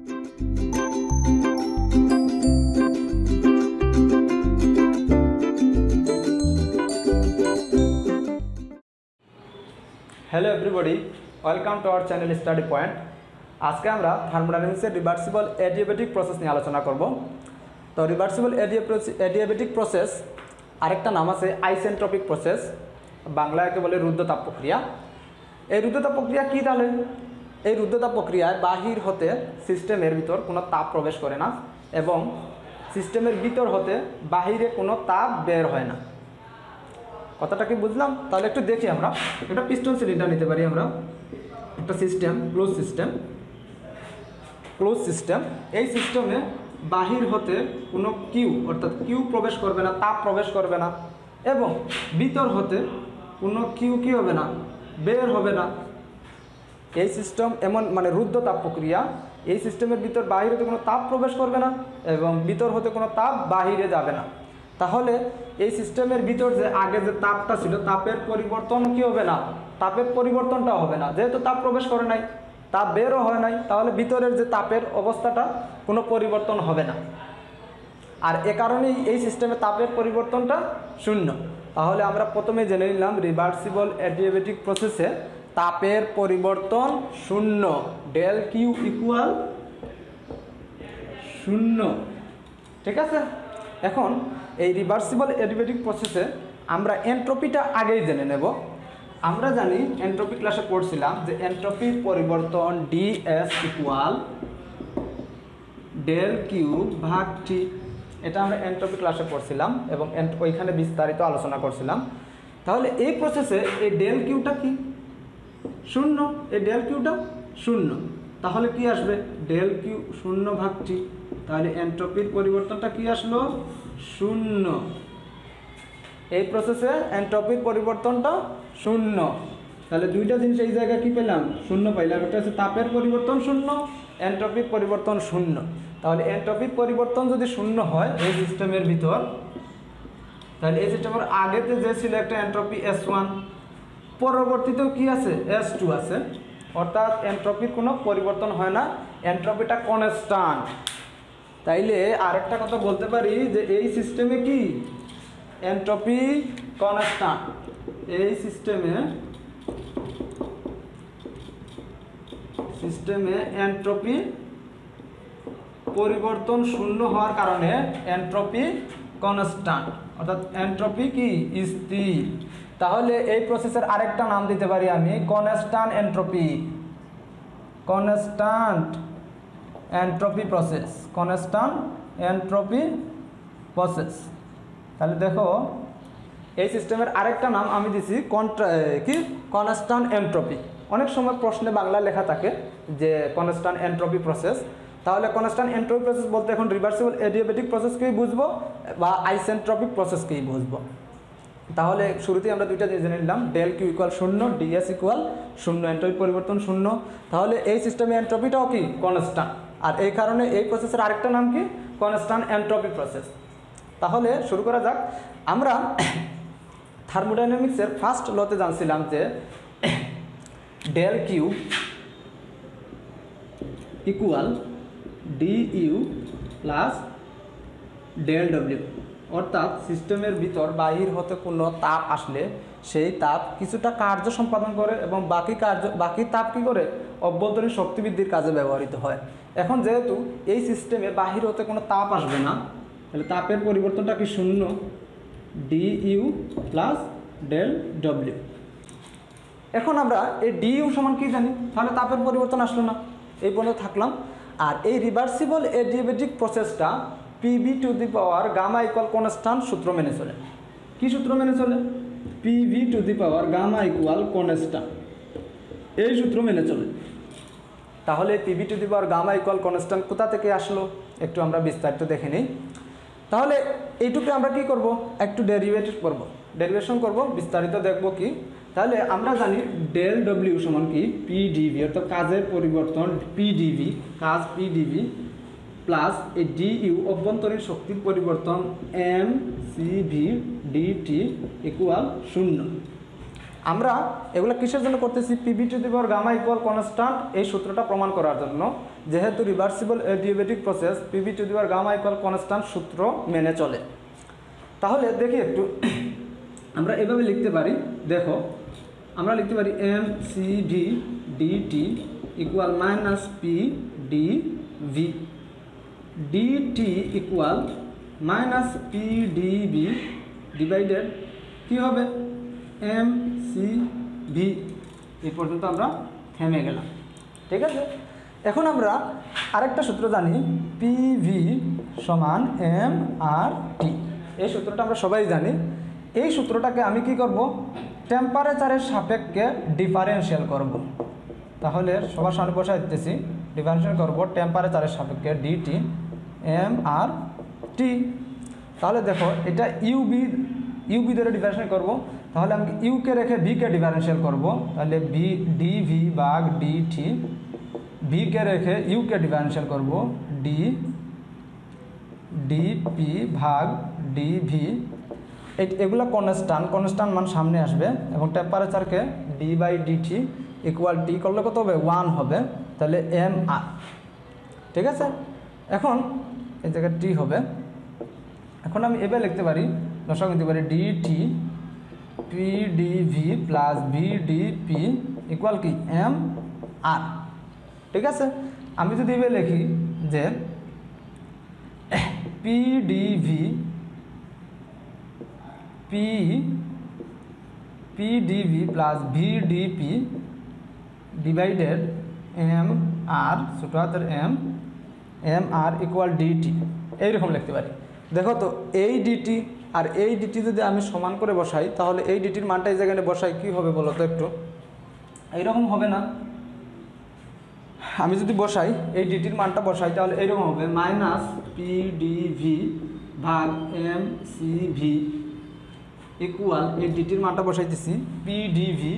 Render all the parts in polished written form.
Hello everybody, welcome to our channel study point. आज के আমরা থার্মোডাইনামিক্সের রিভার্সিবল এডিয়াবেটিক প্রসেস নিয়ে আলোচনা করব। তো রিভার্সিবল এডিয়াবেটিক প্রসেস আরেকটা নাম আছে আইসেন্ট্রপিক প্রসেস, বাংলায় একে বলে রুদ্ধতাপ প্রক্রিয়া। এই রুদ্ধতাপ প্রক্রিয়া কি তাহলে? এই রুদ্ধতাপ প্রক্রিয়ায় বাহির হতে সিস্টেমের ভিতর কোনো তাপ প্রবেশ করে না এবং সিস্টেমের ভিতর হতে বাহিরে কোনো তাপ বের হয় না। কথাটা কি বুঝলাম? তাহলে একটু দেখি। আমরা একটা পিস্টন সিলিন্ডার নিতে পারি, আমরা একটা সিস্টেম ক্লোজ সিস্টেম। এই সিস্টেমে বাহির হতে কোনো কিউ অর্থাৎ কিউ প্রবেশ করবে না, তাপ প্রবেশ করবে না এবং ভিতর হতে কোনো কিউ কি হবে না, বের হবে না। এই সিস্টেম এমন মানে রুদ্ধ তাপ প্রক্রিয়া। এই সিস্টেমের ভিতর বাহির হতে কোনো তাপ প্রবেশ করবে না এবং ভিতর হতে কোনো তাপ বাহিরে যাবে না। তাহলে এই সিস্টেমের ভিতর যে আগে যে তাপটা ছিল, তাপের পরিবর্তন কি হবে না, তাপের পরিবর্তনটা হবে না। যেহেতু তাপ প্রবেশ করে নাই, তাপ বেরও হয় নাই, তাহলে ভিতরের যে তাপের অবস্থাটা কোনো পরিবর্তন হবে না। আর এ কারণেই এই সিস্টেমে তাপের পরিবর্তনটা শূন্য। তাহলে আমরা প্রথমে জেনে নিলাম রিভার্সিবল অ্যাডিয়াবেটিক প্রসেসে তাপের পরিবর্তন শূন্য, ডেল কিউ ইকুয়াল শূন্য। ঠিক আছে, এখন এই রিভার্সিবল অ্যাডিয়াবেটিক প্রসেসে আমরা এন্ট্রপিটা আগেই জেনে নেব। আমরা জানি এন্ট্রপি ক্লাসে পড়ছিলাম যে এন্ট্রপির পরিবর্তন ডিএস ইকুয়াল ডেল কিউ ভাগ টি। এটা আমরা এন্ট্রপি ক্লাসে পড়ছিলাম এবং ওইখানে বিস্তারিত আলোচনা করছিলাম। তাহলে এই প্রসেসে এই ডেল কিউটা কি? শূন্য। এই ডেল কিউটা শূন্য, তাহলে কি আসবে? ডেল কিউ শূন্য ভাগ টি। তাহলে এন্ট্রপির পরিবর্তনটা কি আসলো? শূন্য। এই প্রসেসে এন্ট্রপির পরিবর্তনটা শূন্য। তাহলে দুইটা জিনিস এই জায়গায় কি পেলাম? শূন্য পাইলাম। একটা হচ্ছে তাপের পরিবর্তন শূন্য, এন্ট্রপির পরিবর্তন শূন্য। তাহলে এন্ট্রপির পরিবর্তন যদি শূন্য হয় এই সিস্টেমের ভিতর, তাহলে এই সিস্টেমের আগেতে যে ছিল একটা এন্ট্রপি S1, পরবর্তীতেও কি আছে? S2 আছে। অর্থাৎ এন্ট্রপির কোনো পরিবর্তন হয় না, এন্ট্রপিটা কনস্ট্যান্ট। তাইলে আরেকটা কথা বলতে পারি যে এই সিস্টেমে কি এন্ট্রপি কনস্ট্যান্ট। এই সিস্টেমে এন্ট্রপি পরিবর্তন শূন্য হওয়ার কারণে এন্ট্রপি কনস্ট্যান্ট, অর্থাৎ এন্ট্রপি কি স্থির। তাহলে এই প্রসেসের আরেকটা নাম দিতে পারি আমি constant entropy, constant entropy process, constant entropy process. তাহলে দেখো এই সিস্টেমের আরেকটা নাম আমি দিছি কনস্ট্যান্ট এন্ট্রপি। অনেক সময় প্রশ্নে বাংলা লেখা থাকে যে কনস্ট্যান্ট এন্ট্রপি প্রসেস। তাহলে কনস্ট্যান্ট এন্ট্রপি প্রসেস বলতে এখন রিভার্সিবল অ্যাডিয়াবেটিক প্রসেসকেই বুঝবো বা আইসেন্ট্রপিক প্রসেসকেই বুঝবো। তাহলে শুরুতেই আমরা দুইটা জিনিস জেনে নিলাম, ডেল কিউ ইকুয়াল শূন্য, ডিএস ইকুয়াল শূন্য, এন্ট্রপি পরিবর্তন শূন্য। তাহলে এই সিস্টেমে এন্ট্রপিটাও কি কনস্ট্যান্ট, আর এই কারণে এই প্রসেসের আরেকটা নাম কি কনস্ট্যান্ট এন্ট্রপি প্রসেস। তাহলে শুরু করা যাক। আমরা থার্মোডাইনামিক্সের ফার্স্ট লতে জানছিলাম যে del Q equal d U plus del W. অর্থাৎ সিস্টেমের ভিতর বাহির হতে কোনো তাপ আসলে সেই তাপ কিছুটা কার্য সম্পাদন করে এবং বাকি তাপ কী করে? অভ্যন্তরীণ শক্তি বৃদ্ধির কাজে ব্যবহৃত হয়। এখন যেহেতু এই সিস্টেমে বাহির হতে কোনো তাপ আসবে না, তাহলে তাপের পরিবর্তনটা কি শূন্য, d U plus del W. এখন আমরা এই ডি ইউ সমান কি জানি? তাহলে তাপের পরিবর্তন আসলো না, এই পর্যন্ত থাকলাম। আর এই রিভার্সিবল অ্যাডিয়াবেটিক প্রসেসটা PV to the power gamma equal constant সূত্র মেনে চলে। কি সূত্র মেনে চলে? PV to the power gamma equal constant, এই সূত্র মেনে চলে। তাহলে PV to the power gamma equal constant কোথা থেকে আসলো একটু আমরা বিস্তারিত দেখে নিই। তাহলে এইটুকু আমরা কি করব? একটু ডেরিভেশন করব, বিস্তারিত দেখব কি। তাহলে আমরা জানি ডেল ডব্লিউ সমান কি পিডিভি, অর্থাৎ কাজের পরিবর্তন পিডিভি, কাজ পিডিভি প্লাস এই ডি ইউ অভ্যন্তরীণ শক্তির পরিবর্তন এম সিভি ডিটি ইকুয়াল শূন্য। আমরা এগুলো কিসের জন্য করতেছি? PV to the power gamma equal constant, এই সূত্রটা প্রমাণ করার জন্য যেহেতু reversible adiabatic process PV to the power gamma equal constant সূত্র মেনে চলে। তাহলে দেখি একটু আমরা এভাবে লিখতে পারি, দেখো আমরা লিখতে পারি M C V dt equal minus P D V, dt equal minus P D V divided কী হবে এম সি ভি। এই পর্যন্ত আমরা থেমে গেলাম, ঠিক আছে। এখন আমরা আরেকটা সূত্র জানি, পি ভি সমান এম আর টি। এই সূত্রটা আমরা সবাই জানি। এই সূত্রটাকে আমি কি করব, টেম্পারেচারের সাপেক্ষে ডিফারেন্সিয়াল করব। তাহলে সবার সামনে বসাই দিতেছি, ডিফারেন্সিয়াল করব টেম্পারেচারের সাপেক্ষে ডিটি এম আর টি। তাহলে দেখো এটা ইউবি ধরে ডিফারেন্সিয়াল করব, তাহলে আমি ইউকে রেখে ভিকে ডিফারেন্সিয়াল করব, তাহলে ভি ডি ভি ভাগ ডিটি, ভিকে রেখে ইউকে ডিফারেন্সিয়াল করব ডি ডিপি ভাগ ডিভি। এগুলো কনস্ট্যান্ট মান সামনে আসবে এবং টেম্পারেচারকে D by dt equal T করলে কত হবে 1 হবে, তাহলে এম আর, ঠিক আছে। এখন এই জায়গায় টি হবে। এখন আমি এবার লিখতে পারি, দশক নিতে পারি dt P DV plus V dp equal কি এম আর, ঠিক আছে। আমি যদি এবার লিখি যে P dv P DV plus V dp divided M R ছোটো হাতের এম আর ইকুয়াল ডিটি, এইরকম লিখতে পারি। দেখো তো এই ডিটি আর এই ডিটি যদি আমি সমান করে বসাই, তাহলে এই ডিটির মানটা এই জায়গায় বসাই কী হবে বলো তো একটু, এইরকম হবে না? আমি যদি বসাই এই ডিটির মানটা বসাই তাহলে এইরকম হবে মাইনাস পি ডিভি ভাগ এম সি ভি ইকুয়াল, এই ডিটির মানটা বসাইতেছি P DV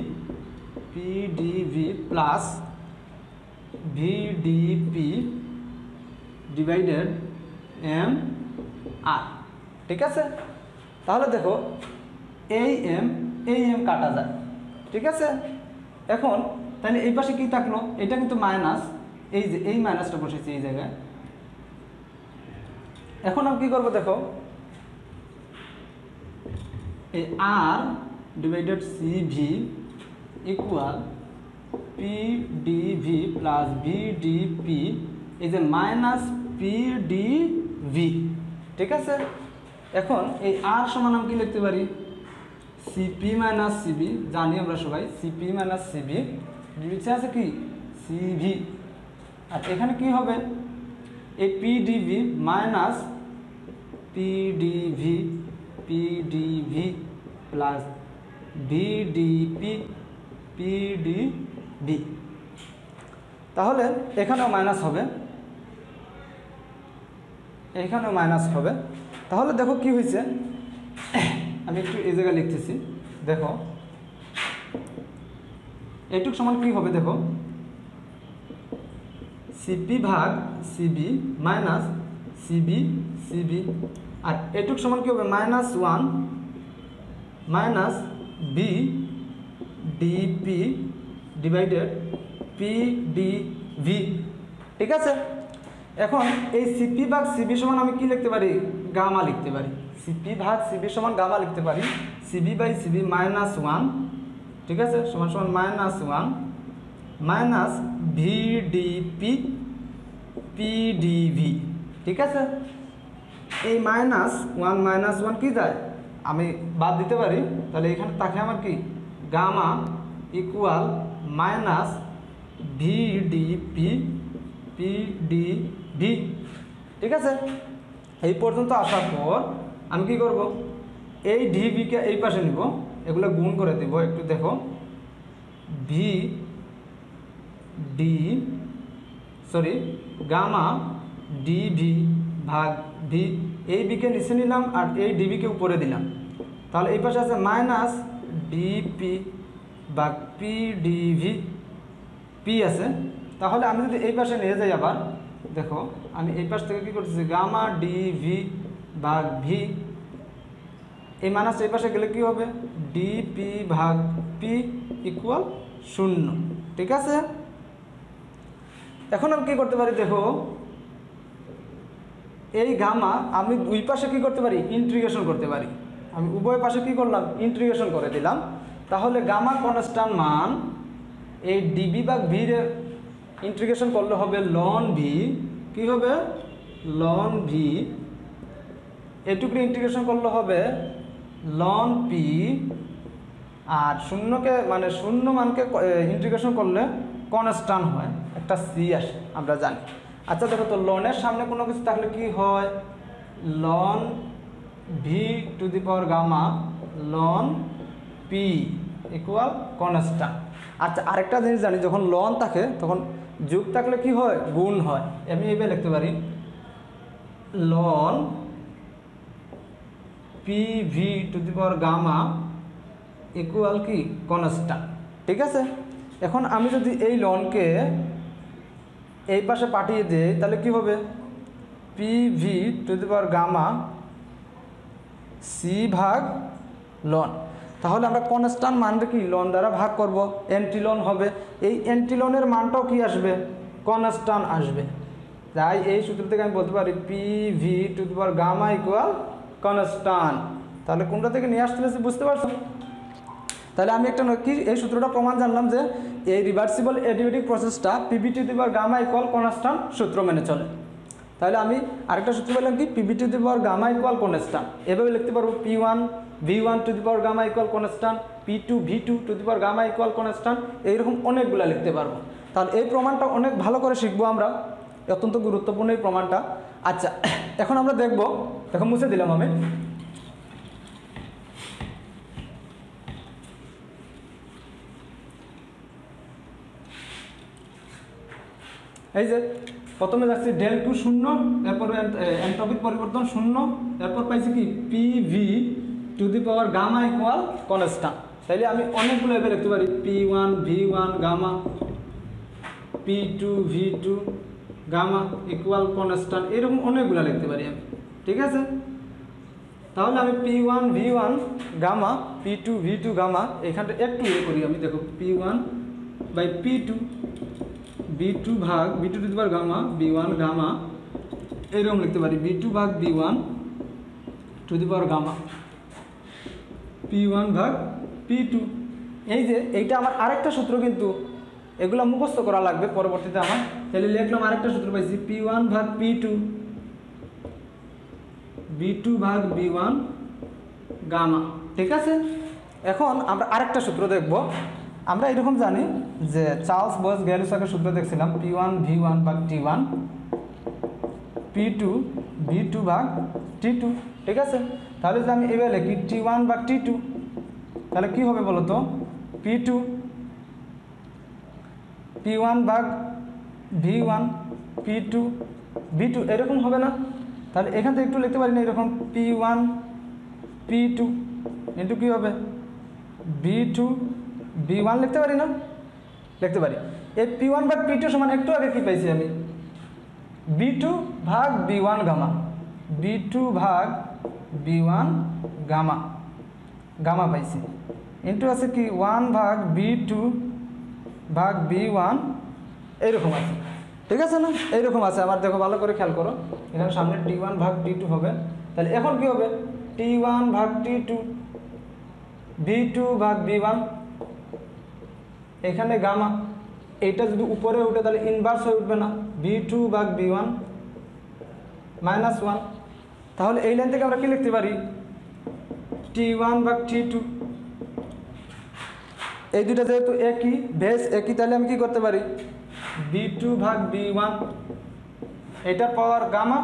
plus V dp divided M R, ঠিক আছে। তাহলে দেখো এই এম কাটা যায়, ঠিক আছে। এখন তাহলে এই পাশে কী থাকলো, এটা কিন্তু মাইনাস, এই যে এই মাইনাসটা বসেছি এই জায়গায়। এখন আমি কী করবো দেখো, এই R divided C V equal P DV plus V dp, এই যে মাইনাস পি ডিভি, ঠিক আছে। এখন এই আর সমান আমি কি লিখতে পারি, সিপি মাইনাস সিবি, জানি আমরা সবাই সিপি মাইনাস সিবি, নিচে আছে কি সিভি, আর এখানে কি হবে এই P dV minus P DV plus V dP, তাহলে এখানেও মাইনাস হবে, এখানেও মাইনাস হবে। তাহলে দেখো কি হয়েছে, আমি একটু এই জায়গায় লিখতেছি, দেখো এইটুক সমান কি হবে, দেখো সিপি ভাগ সিবি মাইনাস সিবি, আর এটুক সমান কি হবে -1 minus B dP divided P dV, ঠিক আছে। এখন এই সিপি ভাগ সিবি সমান আমি কি লিখতে পারি, গামা লিখতে পারি। সিপি ভাগ সিবি সমান গামা লিখতে পারি, সিবি বাই সিবি -1, ঠিক আছে, সমান সমান -1 minus V dP P dV, ঠিক আছে। এই -1 কি যায়, আমি বাদ দিতে পারি, তাহলে এখানে তাকে আমার কি gamma equal minus V dP P dV, ঠিক আছে। এই পর্যন্ত আসার পর আমি কি করব, এই ডিভিকে এই পাশে নিব, এগুলো গুণ করে দিব, একটু দেখো গামা ডিভি ভাগ ভি, এই বিকে নিচে নিলাম আর এই ডিভিকে উপরে দিলাম, তাহলে এই পাশে আছে মাইনাস ডিপি ভাগ পি ডিভি, পি আছে। তাহলে আমি যদি এই পাশে নিয়ে যাই, আবার দেখো আমি এই পাশ থেকে কী করতেছি, গামা ডিভি ভাগ ভি, এই মাইনাস এই পাশে গেলে কি হবে, ডিপি ভাগ পি ইকুয়াল 0, ঠিক আছে। এখন আমি কি করতে পারি দেখো, এই গামা আমি দুই পাশে কি করতে পারি, ইন্টিগ্রেশন করতে পারি। আমি উভয় পাশে কি করলাম, ইন্টিগ্রেশন করে দিলাম। তাহলে গামা কনস্ট্যান্ট মান এই ডিবি ভাগ ভির ইন্টিগ্রেশন করলে হবে লন ভি, কি হবে লন ভি, এটুকু ইন্টিগ্রেশন করলে হবে লন পি, আর শূন্যকে মানে শূন্য মানকে ইন্টিগ্রেশন করলে কনস্ট্যান্ট হয়, একটা সি আসে আমরা জানি। আচ্ছা দেখো তো লনের সামনে কোনো কিছু থাকলে কি হয়, ln V to the power gamma ln P equal constant. আচ্ছা আরেকটা জিনিস জানি, যখন লন থাকে তখন যোগ থাকলে কি হয়, গুণ হয়। আমি এইভাবে লিখতে পারি ln P V to the power gamma equal কি কনস্ট্যান্ট। ঠিক আছে, এখন আমি যদি এই লনকে এই পাশে পাঠিয়ে দিই তাহলে কি হবে, P V to the power gamma C ভাগ লন। তাহলে আমরা কনস্ট্যান্ট মানটা কি লন দ্বারা ভাগ করব, অ্যান্টিলন হবে। এই অ্যান্টিলনের মানটাও কি আসবে, কনস্ট্যান্ট আসবে। তাই এই সূত্র থেকে আমি বলতে পারি P V to the power gamma equal constant. তাহলে কোনটা থেকে নিয়ে আসতে বুঝতে পারছো? তাহলে আমি একটা কি এই সূত্রটা প্রমাণ জানলাম যে এই রিভার্সিবল অ্যাডিবেটিক প্রসেসটা PV to the power gamma equal constant সূত্র মেনে চলে। তাহলে আমি আরেকটা সূত্র পেলাম কি, PV to the power gamma equal constant. এভাবে লিখতে পারবো P1 V1 to the power gamma equal constant, P2 V2 to the power gamma equal constant, এইরকম অনেকগুলো লিখতে পারবো। তাহলে এই প্রমাণটা অনেক ভালো করে শিখবো আমরা, অত্যন্ত গুরুত্বপূর্ণ এই প্রমাণটা। আচ্ছা এখন আমরা দেখব, দেখো মুছে দিলাম আমি। এই যে প্রথমে যাচ্ছি ডেল টু শূন্য, এরপর এন্ট্রপির পরিবর্তন শূন্য, এরপর পাইছি কি P V to the power gamma equal constant. তাইলে আমি অনেকগুলো এভাবে লিখতে পারি P1 V1 gamma, P2 V2 gamma equal constant, এরকম অনেকগুলো লিখতে পারি আমি। ঠিক আছে, তাহলে আমি P1 V1 gamma P2 V2 gamma এখানটা একটু ইয়ে করি আমি, দেখো P1 বাই P2 B2 ভাগ B2 to the power gamma B1 gamma, এরকম লিখতে পারি B2 ভাগ B1 two the power gamma P1 ভাগ P2। এই যে এইটা আমার আরেকটা সূত্র, কিন্তু এগুলো মুখস্থ করা লাগবে পরবর্তীতে আমার। তাহলে লিখলাম আরেকটা সূত্র পাইছি P1 ভাগ P2 B2 ভাগ B1 গামা। ঠিক আছে, এখন আমরা আরেকটা সূত্র দেখব। আমরা এরকম জানি যে চার্লস বয়েস গ্যালুসাকের সূত্র দেখছিলাম P1 V1 ভাগ T1 P2 V2 ভাগ T2। ঠিক আছে, তাহলে যদি আমি এবার লিখি T1 ভাগ T2 তাহলে কি হবে বলো তো, P2 P1 ভাগ V1 P2 V2 এরকম হবে না? তাহলে এখান থেকে একটু লিখতে পারি না এরকম P1 P2 ইন্টু কী হবে V2 V1 লিখতে পারি না? লিখতে পারি। এই P1 ভাগ P2 সমান একটু আগে কী পাইছি আমি, B2 ভাগ B1 গামা, B2 ভাগ B1 গামা গামা পাইছি, ইন্টু আছে কি 1 ভাগ B2 ভাগ B1 এইরকম আছে। ঠিক আছে না, এইরকম আছে আমার, দেখো ভালো করে খেয়াল করো, এখানে সামনে T1 ভাগ T2 হবে। তাহলে এখন কি হবে T1 ভাগ T2 V2 ভাগ B1, এখানে গামা, এইটা যদি উপরে উঠে তাহলে ইনভার্স হয়ে উঠবে না, V2 ভাগ B1 মাইনাস 1। তাহলে এই লাইন থেকে আমরা কি লিখতে পারি T1 ভাগ T2, এই দুটো যেহেতু একই বেস একই, তাহলে আমি কি করতে পারি B2 ভাগ B1, এইটার পাওয়ার গামা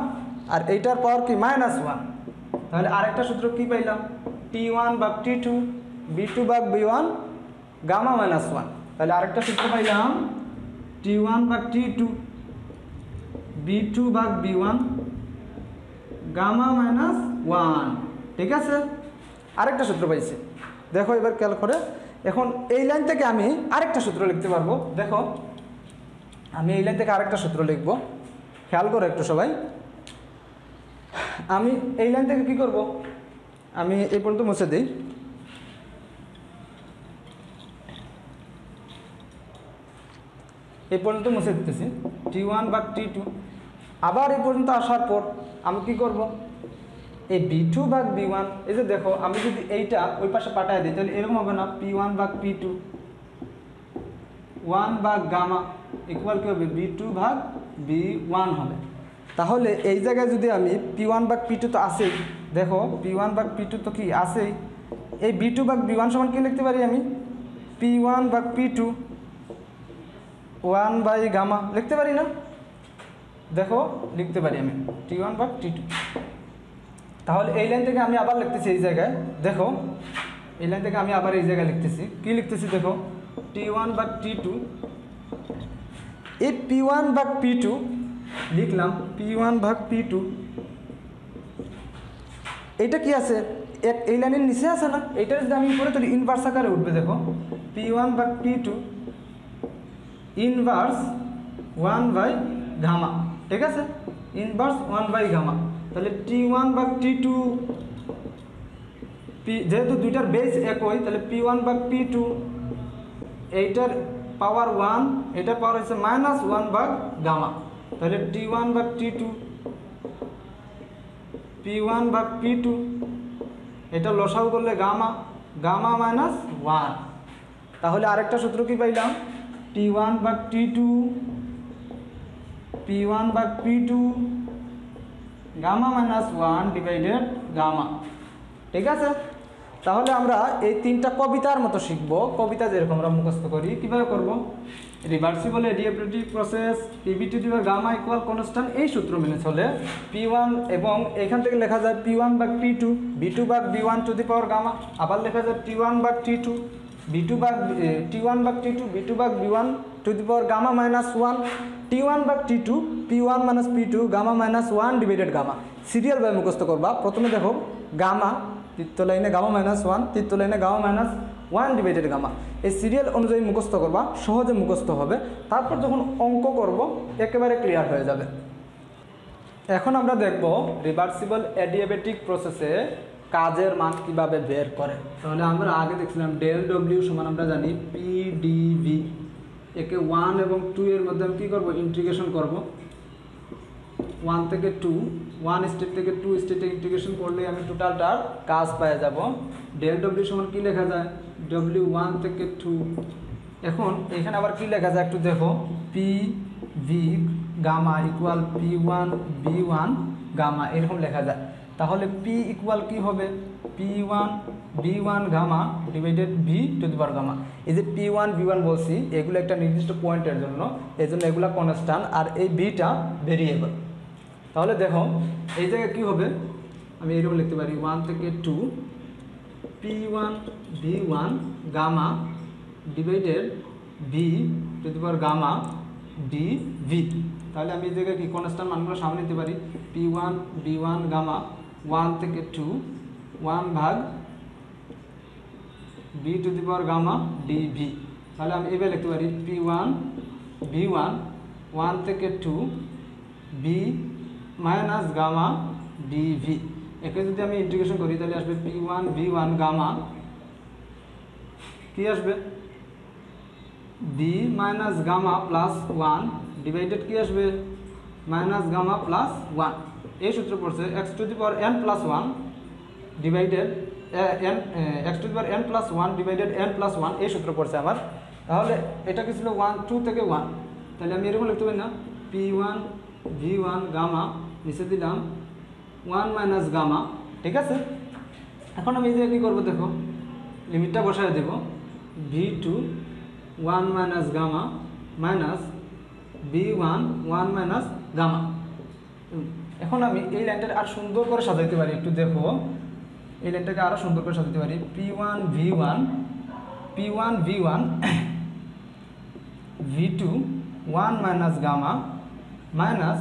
আর এইটার পাওয়ার কি মাইনাস 1। তাহলে আরেকটা সূত্র কি পাইলাম T1 ভাগ T2 B2 ভাগ B1 গামা মাইনাস 1। তাহলে আরেকটা সূত্র পাইলাম T1 ভাগ T2 B2 ভাগ B1 গামা মাইনাস 1। ঠিক আছে, আরেকটা সূত্র পাইছি, দেখো এবার খেয়াল করে। এখন এই লাইন থেকে আমি আরেকটা সূত্র লিখতে পারবো, দেখো আমি এই লাইন থেকে আরেকটা সূত্র লিখব, খেয়াল করো একটু সবাই। আমি এই লাইন থেকে কি করব, আমি এই পর্যন্ত মুছে দিই। এই পর্যন্ত মুছে দিতেছি, T1 ভাগ T2। আবার এই পর্যন্ত আসার পর আমি কি করব, এই B2 ভাগ B1, এই যে দেখো আমি যদি এইটা ওই পাশে পাঠায় দিই তাহলে এরকম হবে না, P1 ভাগ P2 1 ভাগ গামা ইকুয়াল কি হবে, B2 ভাগ B1 হবে। তাহলে এই জায়গায় যদি আমি P1 ভাগ P2 তো আছেই, দেখো P1 ভাগ P2 তো কি আছেই, এই B2 ভাগ B1 সমান কি লিখতে পারি আমি, P1 ভাগ P2 1 বাই গামা লিখতে পারি না, দেখো লিখতে পারি আমি T1 ভাগ T2। তাহলে এই লাইন থেকে আমি আবার লিখতেছি এই জায়গায়, দেখো এই লাইন থেকে আমি আবার এই জায়গায় লিখতেছি, কি লিখতেছি দেখো, T1 ভাগ T2, এই P1 ভাগ P2 লিখলাম, P1 ভাগ P2, এইটা কি আছে এই লাইনের নিচে আছে না, এইটা যদি আমি উপরে তুলি ইনভার্স আকারে উঠবে, দেখো P1 ভাগ P2 ইনভার্স 1 বাই গামা, ঠিক আছে, ইনভার্স 1 বাই গামা। তাহলে T1 ভাগ T2, যেহেতু দুইটার বেস একই তাহলে P1 ভাগ P2, এইটার পাওয়ার 1, এটার পাওয়ার হচ্ছে -1 ভাগ গামা, তাহলে T1 ভাগ T2 P1 ভাগ P2, এটা লসাগু করলে গামা, গামা -1। তাহলে আরেকটা সূত্র কি পাইলাম, T1 ভাগ T2 P1 ভাগ P2 গামা -1 ডিভাইডেড গামা, ঠিক আছে। তাহলে আমরা এই তিনটা কবিতার মতো শিখবো, কবিতা যেরকম আমরা মুখস্থ করি, কীভাবে করব, reversible adiabatic process PV to the power gamma equal constant, এই সূত্র মেনে চলে P1, এবং এখান থেকে লেখা যায় P1 ভাগ P2 B2 ভাগ B1 two the power gamma, আবার লেখা যায় T1 ভাগ T2 B2 ভাগ T1 ভাগ T2 B2 ভাগ B1 two the power gamma -1, T1 ভাগ T2 P1 minus P2 gamma -1 divided gamma. Serial ভাবে মুখস্থ করবা, প্রথমে দেখো গামা, তৃতীয় লাইনে গামা -1, তৃতীয় লাইনে গামা -1 ডিভাইডেড গামা, এই সিরিয়াল অনুযায়ী মুখস্থ করবা, সহজে মুখস্থ হবে। তারপর যখন অঙ্ক করব একেবারে ক্লিয়ার হয়ে যাবে। এখন আমরা দেখব রিভার্সিবল অ্যাডিয়াবেটিক প্রসেসে কাজের মান কিভাবে বের করে। তাহলে আমরা আগে দেখছিলাম ডেল ডব্লিউ সমান আমরা জানি PdV, একে 1 এবং 2 এর মধ্যে আমি কী করবো, ইন্টিগ্রেশন করব, 1 থেকে 2, 1 স্টেপ থেকে 2 স্টেটে ইন্টিগ্রেশন করলে আমি টোটালটার কাজ পেয়ে যাব। ডেল ডব্লিউ সমান কী লেখা যায়, W1 থেকে 2। এখন এখানে আবার কি লেখা যায় একটু দেখো, PV gamma equal P1 B1 gamma, এরকম লেখা যায়। তাহলে P ইকুয়াল কি হবে, P1 B1 gamma divided V to the power gamma. এই যে P1 B1 বলছি এগুলো একটা নির্দিষ্ট পয়েন্টের জন্য, এই জন্য এগুলো কনস্ট্যান্ট আর এই বিটা ভেরিয়েবল। তাহলে দেখো এই জায়গায় কী হবে, আমি এরকম লিখতে পারি 1 থেকে 2 P1 B1 gamma divided V to the power gamma DV। তাহলে আমি এই জায়গায় কি কনস্ট্যান্ট মানগুলো সামনে নিতে পারি, P1 B1 গামা 1 থেকে 2 1 ভাগ V to the power gamma DV। তাহলে আমি এভাবে লিখতে পারি P1 B1 1 থেকে 2 B মাইনাস গামা DV। একে যদি আমি ইন্টিগ্রেশন করি তাহলে আসবে P1 B1 গামা, কি আসবে B minus gamma plus 1 divided কি আসবে মাইনাস গামা প্লাস 1। এই সূত্র পড়ছে x two the power n plus 1 divided x two the power n plus 1 divided n plus 1, এই সূত্র পড়ছে আমার। তাহলে এটা কি ছিল 1 2 থেকে 1, তাহলে আমি এরকম লিখতে পারি না, P1 V1 গামা নিচে দিলাম 1 মাইনাস গামা, ঠিক আছে। এখন আমি এই যে কী করবো দেখো, লিমিটটা বসায় দেব, V2 1 minus gamma minus B1 1 minus gamma. এখন আমি এই লাইনটাকে আর সুন্দর করে সাজাইতে পারি, একটু দেখো এই লাইনটাকে আরও সুন্দর করে সাজাতে পারি, P1 V1 V2 1 minus gamma minus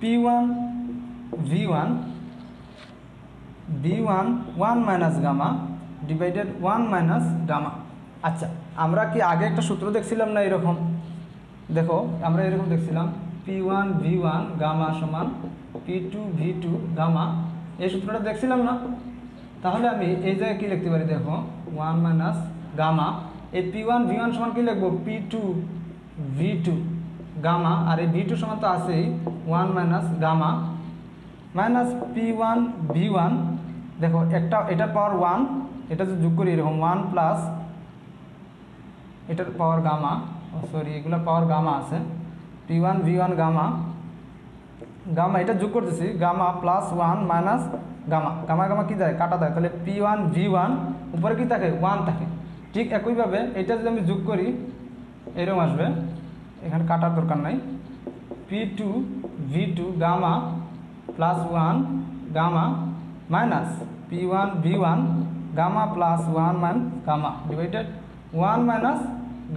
P1 V1 1 minus gamma divided 1 minus gamma. আচ্ছা, আমরা কি আগে একটা সূত্র দেখছিলাম না এরকম, দেখো আমরা এরকম দেখছিলাম P1 V1 গামা সমান P2 V2 গামা, এই সূত্রটা দেখছিলাম না। তাহলে আমি এই জায়গায় কী লিখতে পারি দেখো, 1 মাইনাস গামা এই P1 V1 সমান কি লিখবো P2 V2 গামা, আর এই V2 সমান তো আছেই 1 minus gamma minus P1 V1, দেখো একটা এটার পাওয়ার 1, এটা যদি যোগ করি এরকম 1 প্লাস এটার পাওয়ার গামা, সরি এগুলোর পাওয়ার গামা আছে, P1 V1 গামা গামা এটা যোগ করতেছি, gamma plus 1 minus gamma, gamma gamma কী দেয় কাটা দেয়, তাহলে P1 V1 উপরে কি থাকে 1 থাকে। ঠিক একইভাবে এটা যদি আমি যোগ করি এরকম আসবে, এখানে কাটার দরকার নাই, P2 V2 gamma plus 1 gamma minus P1 V1 gamma plus 1 মান গামা ডিভাইডেড 1 মাইনাস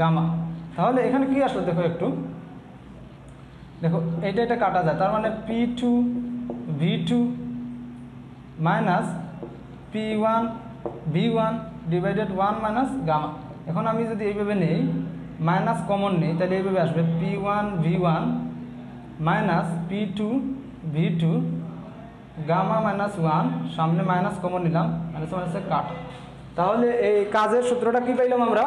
গামা। তাহলে এখানে কি আসলো দেখো একটু, দেখো এটা কাটা যায়, তার মানে P2 V2 minus P1 V1 divided 1 minus gamma. এখন আমি যদি এইভাবে নেই মাইনাস কমন নেই তাহলে এইভাবে আসবে P1 V1 minus P2 V2 gamma minus 1, সামনে মাইনাস কমন নিলাম, মাইনাস মাইনাসে কাট। তাহলে এই কাজের সূত্রটা কি পাইলাম আমরা,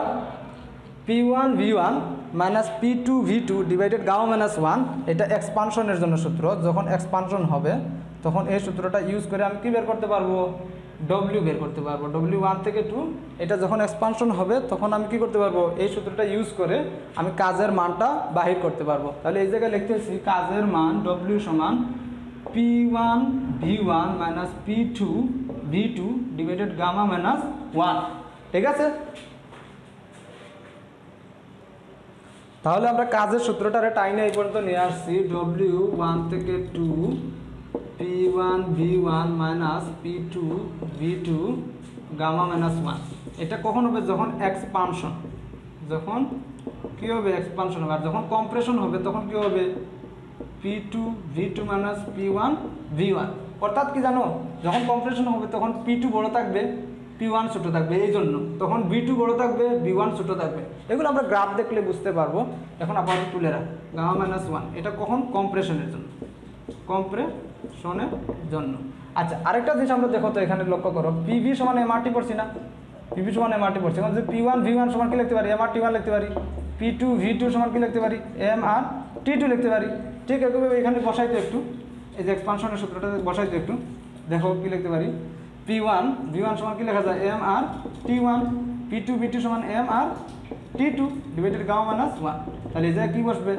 P1 V1 minus P2 V2 divided gamma minus 1, এটা এক্সপানশনের জন্য সূত্র। যখন এক্সপানশন হবে তখন এই সূত্রটা ইউজ করে আমি কি বের করতে পারবো, W বের করতে পারবো, W1 থেকে 2। এটা যখন এক্সপানশন হবে তখন আমি কি করতে পারবো, এই সূত্রটা ইউজ করে আমি কাজের মানটা বাহির করতে পারবো। তাহলে এই জায়গায় লিখতেছি কাজের মান W সমান P1 V1 minus P2 V2 divided gamma minus 1, ঠিক আছে। তাহলে আমরা কাজের সূত্রটারে টাইনে এই পর্যন্ত নিয়ে আসছি, W1 থেকে 2 P1 V1 minus P2 V2 gamma minus 1। এটা কখন হবে, যখন এক্সপানশন, যখন কী হবে এক্সপানশন হবে। আর যখন কম্প্রেশন হবে তখন কী হবে P2 V2 minus P1 V1। অর্থাৎ কি জানো, যখন কম্প্রেশন হবে তখন P2 বড় থাকবে P1 ছোটো থাকবে, এই জন্য তখন V2 বড় থাকবে V1 ছোটো থাকবে। এগুলো আমরা গ্রাফ দেখলে বুঝতে পারবো। এখন আপাতত তুলে রাখ গামা মাইনাস 1, এটা কখন কম্প্রেশনের জন্য, কম্প্রেশনের জন্য। আচ্ছা আরেকটা জিনিস আমরা দেখো তো, এখানে লক্ষ্য করো PV সমান MRT পড়ছি না, PV সমান MRT পড়ছি, এখন যদি P1 V1 সমান কি লিখতে পারি MRT1 লিখতে পারি, P2 V2 সমান কি লিখতে পারি MRT2 লিখতে পারি। ঠিক একইভাবে এখানে বসাইতে একটু, এই যে এক্সপানশনের সূত্রটা বসাইতে একটু, দেখো কি লিখতে পারি, P1 V1 সমান কি লেখা যায় MRT1, P2 V2 সমান MRT2 ডিভাইডেড গামা মাইনাস 1। তাহলে এই জায়গায় কী বসবে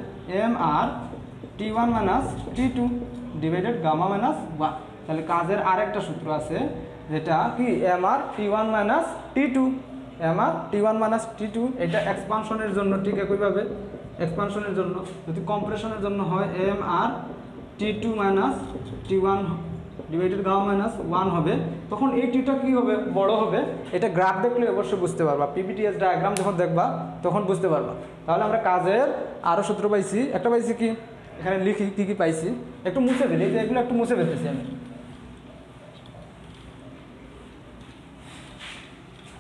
MRT1 minus T2 divided gamma minus 1। তাহলে কাজের আরেকটা সূত্র আছে যেটা কি MRT1 minus T2, MRT1 minus T2, এটা এক্সপানশনের জন্য। ঠিক একইভাবে এক্সপানশনের জন্য, যদি কম্প্রেশনের জন্য হয় MRT2 minus T1 divided gamma minus 1 হবে, তখন এই টিটা কী হবে বড় হবে। এটা গ্রাফ দেখলে অবশ্যই বুঝতে পারবা, PVTS ডায়াগ্রাম যখন দেখবা তখন বুঝতে পারবা। তাহলে আমরা কাজের আরও সূত্র পাইছি, একটা পাইছি কি এখানে লিখি কী কী পাইছি, একটু মুছে ফেলি, এগুলো একটু মুছে ফেলতেছি আমি।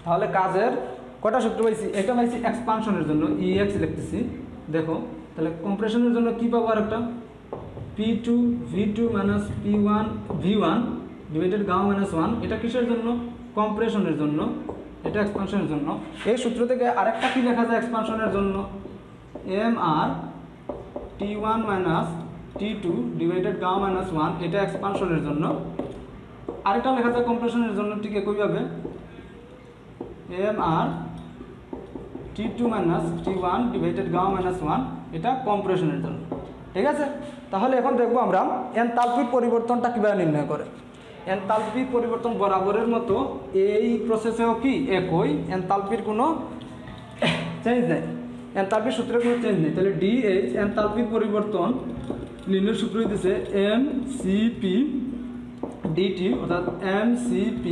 তাহলে কাজের কটা সূত্র পাইছি, এটা পাইছি এক্সপানশনের জন্য EX লিখতেছি, দেখো তাহলে কম্প্রেশনের জন্য কী পাবো আরেকটা P2 V2 minus P1 V1 divided gamma minus 1, এটা কিসের জন্য কম্প্রেশনের জন্য, এটা এক্সপানশনের জন্য। এই সূত্র থেকে আরেকটা কি লেখা যায় এক্সপানশনের জন্য MRT1 minus T2 divided gamma minus 1, এটা এক্সপানশনের জন্য। আরেকটা লেখা যায় কম্প্রেশনের জন্য, ঠিক একইভাবে MRT2 minus T1 divided gamma minus 1, এটা কম্প্রেশনের জন্য, ঠিক আছে। তাহলে এখন দেখবো আমরা এনথালপির পরিবর্তনটা কীভাবে নির্ণয় করে। এনথালপির পরিবর্তন বরাবরের মতো এই প্রসেসেও কি একই, এনথালপির কোনো চেঞ্জ নেই, এনথালপির সূত্রে কোনো চেঞ্জ নেই। তাহলে DH এনথালপির পরিবর্তন নির্ণয়ের সূত্র দিতেছে mCp dt, অর্থাৎ mCp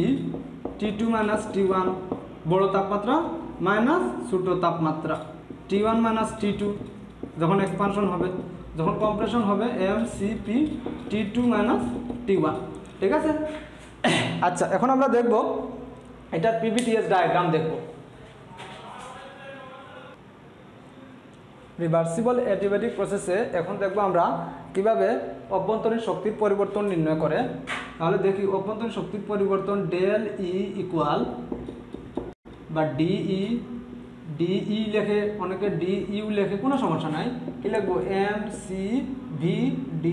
T2 মাইনাস T1 বড় তাপমাত্রা মাইনাস ছোট তাপমাত্রা T1 মাইনাস T2 যখন এক্সপানশন হবে, যখন কম্প্রেশন হবে mCp T2 মাইনাস T1, ঠিক আছে। আচ্ছা এখন আমরা দেখব এটার PVTS ডায়াগ্রাম দেখব। রিভার্সিবল অ্যাডিয়াব্যাটিক প্রসেসে এখন দেখব আমরা কিভাবে অভ্যন্তরীণ শক্তির পরিবর্তন নির্ণয় করে। তাহলে দেখি অভ্যন্তরীণ শক্তির পরিবর্তন ডেল ই ইকুয়াল বা DE ডিই লেখে, অনেকে ডিইউ লেখে, কোনো সমস্যা নাই। কি লিখবো? mcvddt।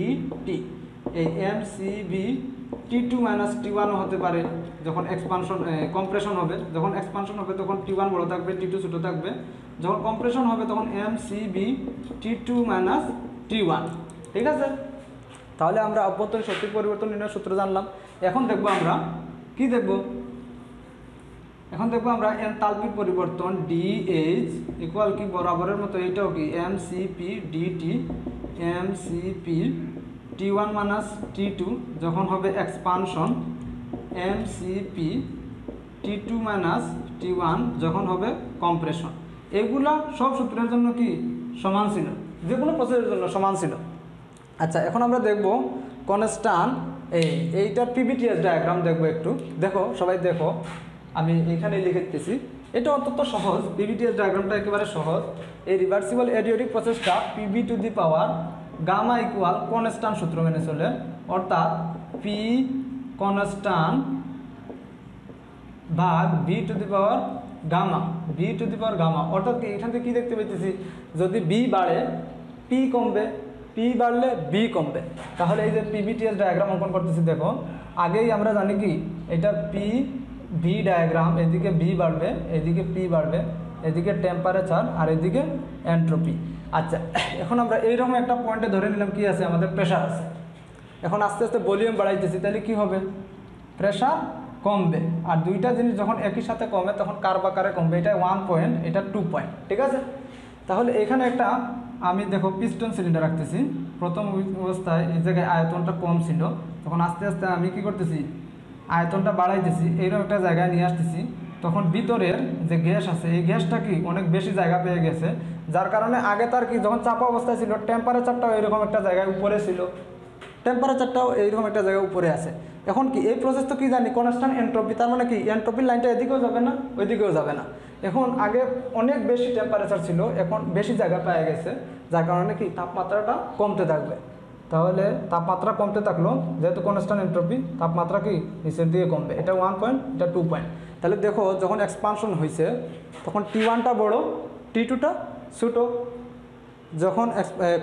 এই mcvT2 মাইনাস T1 হতে পারে যখন এক্সপানশন কম্প্রেশন হবে। যখন এক্সপানশন হবে তখন T1 বড় থাকবে, T2 ছোট থাকবে। যখন কম্প্রেশন হবে তখন mcvT2 মাইনাস T1। ঠিক আছে, তাহলে আমরা অভ্যন্তরীণ শক্তির পরিবর্তন নির্ণয়ের সূত্র জানলাম। এখন দেখব আমরা কি দেখব? এখন দেখবো আমরা এনথালপির পরিবর্তন DH ইকুয়াল কি বরাবরের মতো এইটাও কি mcp/dt mcp/T1 মাইনাস T2 যখন হবে এক্সপানশন mcp/T2 মাইনাস T1 যখন হবে কম্প্রেশন। এগুলা সব সূত্রের জন্য কি সমান ছিল, যে কোনো প্রসেসের জন্য সমান ছিল। আচ্ছা, এখন আমরা দেখব কনস্ট্যান্ট এইটার পিভিটিএস ডায়াগ্রাম দেখব একটু। দেখো সবাই দেখো, আমি এখানে লিখে দিতেছি, এটা অত্যন্ত সহজ। পিভিটিএস ডায়াগ্রামটা একেবারে সহজ। এই রিভার্সিবল এডিওটিক প্রসেসটা PV to the power gamma equal constant সূত্র মেনে চলে, অর্থাৎ পি কনস্ট্যান্ট ভাগ V to the power gamma, V to the power gamma. অর্থাৎ কি এখান থেকে কী দেখতে পেতেছি? যদি বি বাড়ে পি কমবে, পি বাড়লে বি কমবে। তাহলে এই যে পিভিটিএস ডায়াগ্রাম অঙ্কন করতেছি, দেখো আগেই আমরা জানি কি এটা পি ভি ডায়াগ্রাম, এদিকে ভি বাড়বে, এদিকে পি বাড়বে, এদিকে টেম্পারেচার আর এদিকে এন্ট্রপি। আচ্ছা, এখন আমরা এইরকম একটা পয়েন্টে ধরে নিলাম কি আছে, আমাদের প্রেশার আছে। এখন আস্তে আস্তে ভলিউম বাড়াইতেছি, তাহলে কি হবে? প্রেশার কমবে। আর দুইটা জিনিস যখন একই সাথে কমে তখন কার্বাকারে কমবে। এটা 1 পয়েন্ট, এটা 2 পয়েন্ট। ঠিক আছে, তাহলে এখানে একটা আমি দেখো পিস্টন সিলিন্ডার রাখতেছি। প্রথম অবস্থায় এই জায়গায় আয়তনটা কম ছিল, তখন আস্তে আস্তে আমি কি করতেছি? আয়তনটা বাড়াইতেছি, এইরকম একটা জায়গায় নিয়ে আসতেছি। তখন ভিতরের যে গ্যাস আছে এই গ্যাসটা কি অনেক বেশি জায়গা পেয়ে গেছে, যার কারণে আগে তার কি যখন চাপা অবস্থায় ছিল টেম্পারেচারটাও এরকম একটা জায়গায় উপরে ছিল, টেম্পারেচারটাও এইরকম একটা জায়গায় উপরে আছে। এখন কি এই প্রসেস তো কি জানি কনস্ট্যান্ট এন্ট্রপি, তার মানে কি এন্ট্রপির লাইনটা এদিকেও যাবে না ওইদিকেও যাবে না। এখন আগে অনেক বেশি টেম্পারেচার ছিল, এখন বেশি জায়গা পেয়ে গেছে, যার কারণে কি তাপমাত্রাটা কমতে থাকবে। তাহলে তাপমাত্রা কমতে থাকলো, যেহেতু কনস্ট্যান্ট এন্ট্রপি, তাপমাত্রা কি নিচের দিকে কমবে। এটা 1 পয়েন্ট, এটা 2 পয়েন্ট। তাহলে দেখো যখন এক্সপানশন হয়েছে তখন T1টা বড়, T2টা ছোটো। যখন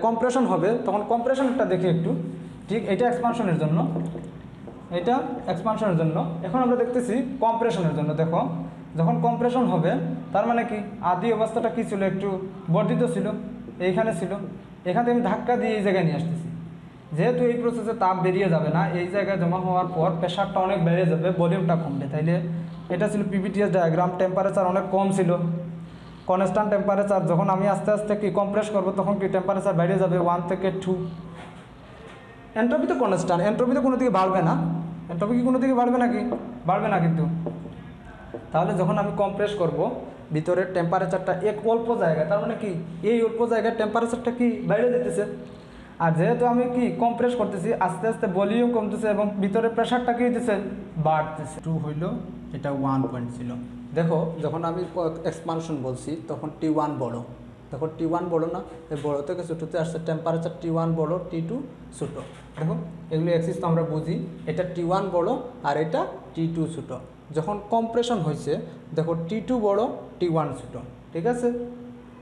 কম্প্রেশন হবে তখন কম্প্রেশনটা দেখি একটু। ঠিক, এটা এক্সপানশনের জন্য, এটা এক্সপানশনের জন্য। এখন আমরা দেখতেছি কম্প্রেশনের জন্য। দেখো যখন কম্প্রেশন হবে তার মানে কি আদি অবস্থাটা কি ছিল? একটু বর্ধিত ছিল, এইখানে ছিল। এখান থেকে আমি ধাক্কা দিয়ে এই জায়গায় নিয়ে আসতেছি। যেহেতু এই প্রসেসে তাপ বেরিয়ে যাবে না, এই জায়গায় জমা হওয়ার পর প্রেশারটা অনেক বেড়ে যাবে, ভলিউমটা কমবে। তাইলে এটা ছিল পিভিটিএস ডায়াগ্রাম। টেম্পারেচার অনেক কম ছিল, কনস্ট্যান্ট টেম্পারেচার। যখন আমি আস্তে আস্তে কি কম্প্রেস করবো তখন কি টেম্পারেচার বেড়ে যাবে 1 থেকে 2। এন্ট্রপি তো কনস্ট্যান্ট, এন্ট্রপি তো কোনো দিকে বাড়বে না। এন্ট্রপি কি কোনো দিকে বাড়বে নাকি? বাড়বে না কিন্তু। তাহলে যখন আমি কম্প্রেস করব ভিতরের টেম্পারেচারটা এক অল্প জায়গায়, তার মানে কি এই অল্প জায়গায় টেম্পারেচারটা কি বেড়ে যেতেছে। আর যেহেতু আমি কি কম্প্রেস করতেছি, আস্তে আস্তে ভলিউম কমতেছে এবং ভিতরের প্রেশারটা কি হইতেছে? বাড়তেছে। 2 হইল, এটা 1 পয়েন্ট ছিল। দেখো যখন আমি এক্সপানশন বলছি তখন T1 বড়, দেখো T1 বড় না, এই বড় থেকে ছোটোতে আসছে। টেম্পারেচার T1 বড়, T2 ছোটো। দেখো এগুলো এক্সিস তো আমরা বুঝি, এটা T1 বড় আর এটা T2 ছোটো। যখন কম্প্রেশন হয়েছে দেখো T2 বড়, T1 ছোটো। ঠিক আছে,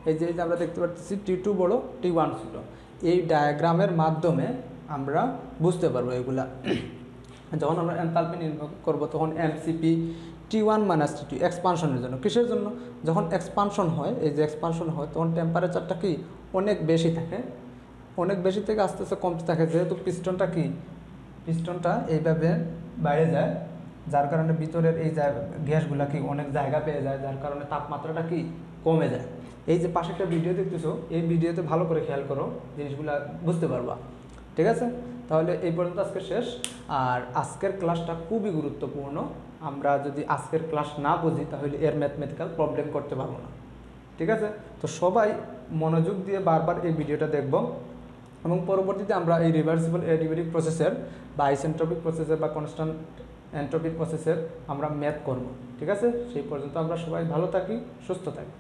এই যে আমরা দেখতে পাচ্ছি T2 বড়, T1 ছোটো। এই ডায়াগ্রামের মাধ্যমে আমরা বুঝতে পারবো এগুলা। যখন আমরা এনথালপি নির্ণয় করবো তখন mcp/T1 মাইনাস T2 এক্সপানশনের জন্য। কিসের জন্য? যখন এক্সপানশন হয়, এই যে এক্সপানশন হয় তখন টেম্পারেচারটা কি অনেক বেশি থাকে, অনেক বেশি থেকে আস্তে আস্তে কমতে থাকে। যেহেতু পিস্টনটা কি পিস্টনটা এইভাবে বাইরে যায়, যার কারণে ভিতরের এই গ্যাসগুলা কি অনেক জায়গা পেয়ে যায়, যার কারণে তাপমাত্রাটা কি কমে যায়। এই যে পাশে একটা ভিডিও দেখতেছো, এই ভিডিওতে ভালো করে খেয়াল করো, জিনিসগুলা বুঝতে পারবা। ঠিক আছে, তাহলে এই পর্যন্ত আজকে শেষ। আর আজকের ক্লাসটা খুবই গুরুত্বপূর্ণ। আমরা যদি আজকের ক্লাস না বুঝি তাহলে এর ম্যাথমেটিক্যাল প্রবলেম করতে পারবো না। ঠিক আছে, তো সবাই মনোযোগ দিয়ে বারবার এই ভিডিওটা দেখব এবং পরবর্তীতে আমরা এই রিভার্সিবল এডিওটিক প্রসেসের বা আইসেন্ট্রপিক প্রসেসের বা কনস্ট্যান্ট এন্ট্রপিক প্রসেসের আমরা ম্যাথ করব। ঠিক আছে, সেই পর্যন্ত আমরা সবাই ভালো থাকি, সুস্থ থাকি।